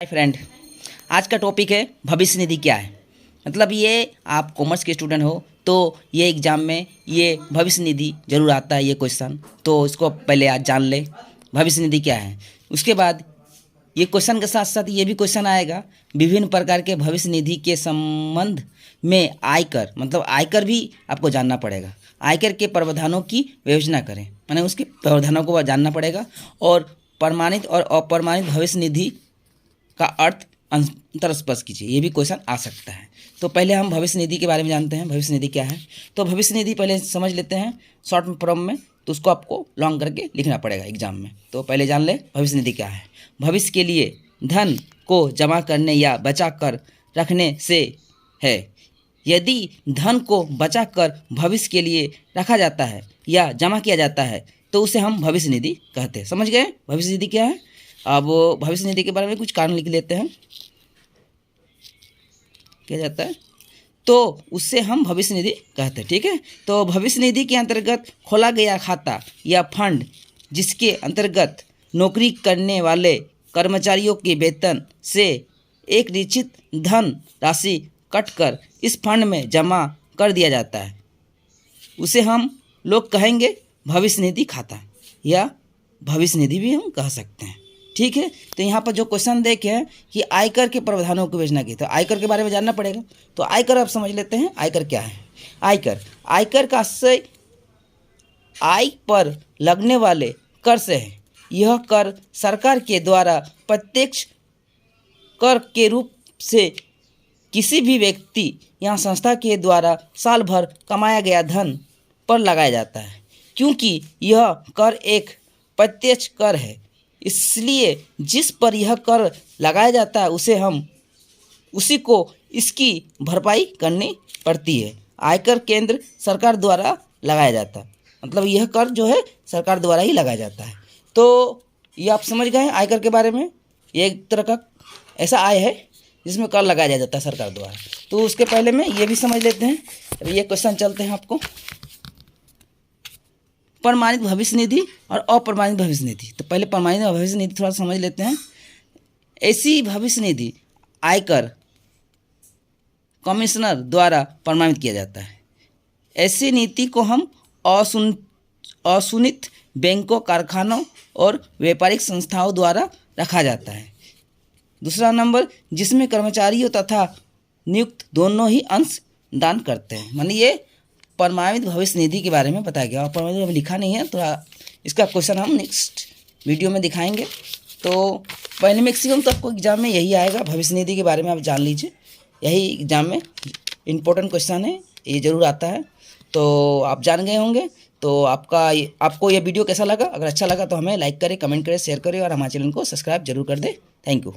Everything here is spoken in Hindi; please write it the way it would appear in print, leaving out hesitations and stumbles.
हाय फ्रेंड, आज का टॉपिक है भविष्य निधि क्या है। मतलब ये आप कॉमर्स के स्टूडेंट हो तो ये एग्ज़ाम में ये भविष्य निधि जरूर आता है ये क्वेश्चन, तो इसको पहले आज जान ले भविष्य निधि क्या है। उसके बाद ये क्वेश्चन के साथ साथ ये भी क्वेश्चन आएगा विभिन्न प्रकार के भविष्य निधि के संबंध में आयकर, मतलब आयकर भी आपको जानना पड़ेगा। आयकर के प्रावधानों की विवेचना करें, माने उसके प्रावधानों को जानना पड़ेगा। और प्रमाणित और अप्रमाणित भविष्य निधि का अर्थ अंतर स्पष्ट कीजिए, ये भी क्वेश्चन आ सकता है। तो पहले हम भविष्य निधि के बारे में जानते हैं, भविष्य निधि क्या है। तो भविष्य निधि पहले समझ लेते हैं शॉर्ट फॉर्म में, तो उसको आपको लॉन्ग करके लिखना पड़ेगा एग्जाम में। तो पहले जान ले भविष्य निधि क्या है। भविष्य के लिए धन को जमा करने या बचा कर रखने से है। यदि धन को बचा कर भविष्य के लिए रखा जाता है या जमा किया जाता है तो उसे हम भविष्य निधि कहते हैं। समझ गए भविष्य निधि क्या है। अब भविष्य निधि के बारे में कुछ कारण लिख लेते हैं, क्या जाता है तो उससे हम भविष्य निधि कहते हैं। ठीक है, तो भविष्य निधि के अंतर्गत खोला गया खाता या फंड जिसके अंतर्गत नौकरी करने वाले कर्मचारियों के वेतन से एक निश्चित धन राशि कटकर इस फंड में जमा कर दिया जाता है, उसे हम लोग कहेंगे भविष्य निधि खाता या भविष्य निधि भी हम कह सकते हैं। ठीक है, तो यहाँ पर जो क्वेश्चन देखे हैं कि आयकर के प्रावधानों की विवेचना की, तो आयकर के बारे में जानना पड़ेगा। तो आयकर आप समझ लेते हैं आयकर क्या है। आयकर का आशय आय पर लगने वाले कर से है। यह कर सरकार के द्वारा प्रत्यक्ष कर के रूप से किसी भी व्यक्ति या संस्था के द्वारा साल भर कमाया गया धन पर लगाया जाता है। क्योंकि यह कर एक प्रत्यक्ष कर है, इसलिए जिस पर यह कर लगाया जाता है उसी को इसकी भरपाई करनी पड़ती है। आयकर केंद्र सरकार द्वारा लगाया जाता है, मतलब यह कर जो है सरकार द्वारा ही लगाया जाता है। तो ये आप समझ गए आयकर के बारे में। ये एक तरह का ऐसा आय है जिसमें कर लगाया जाता है सरकार द्वारा। तो उसके पहले में ये भी समझ लेते हैं। अब ये क्वेश्चन चलते हैं आपको प्रमाणित भविष्य निधि और अप्रमाणित भविष्य निधि। तो पहले प्रमाणित भविष्य निधि थोड़ा समझ लेते हैं। ऐसी भविष्य निधि आयकर कमिश्नर द्वारा प्रमाणित किया जाता है। ऐसी नीति को हम असुनित बैंकों, कारखानों और व्यापारिक संस्थाओं द्वारा रखा जाता है। दूसरा नंबर, जिसमें कर्मचारियों तथा नियुक्त दोनों ही अंश दान करते हैं। माने ये प्रमाणित भविष्य निधि के बारे में बताया गया। प्रमाणित अभी लिखा नहीं है, तो इसका क्वेश्चन हम नेक्स्ट वीडियो में दिखाएंगे। तो पहले मैक्सिमम तो आपको एग्जाम में यही आएगा, भविष्य निधि के बारे में आप जान लीजिए। यही एग्जाम में इम्पोर्टेंट क्वेश्चन है, ये जरूर आता है। तो आप जान गए होंगे। तो आपको ये वीडियो कैसा लगा? अगर अच्छा लगा तो हमें लाइक करें, कमेंट करें, शेयर करें और हमारे चैनल को सब्सक्राइब जरूर कर दें। Thank you.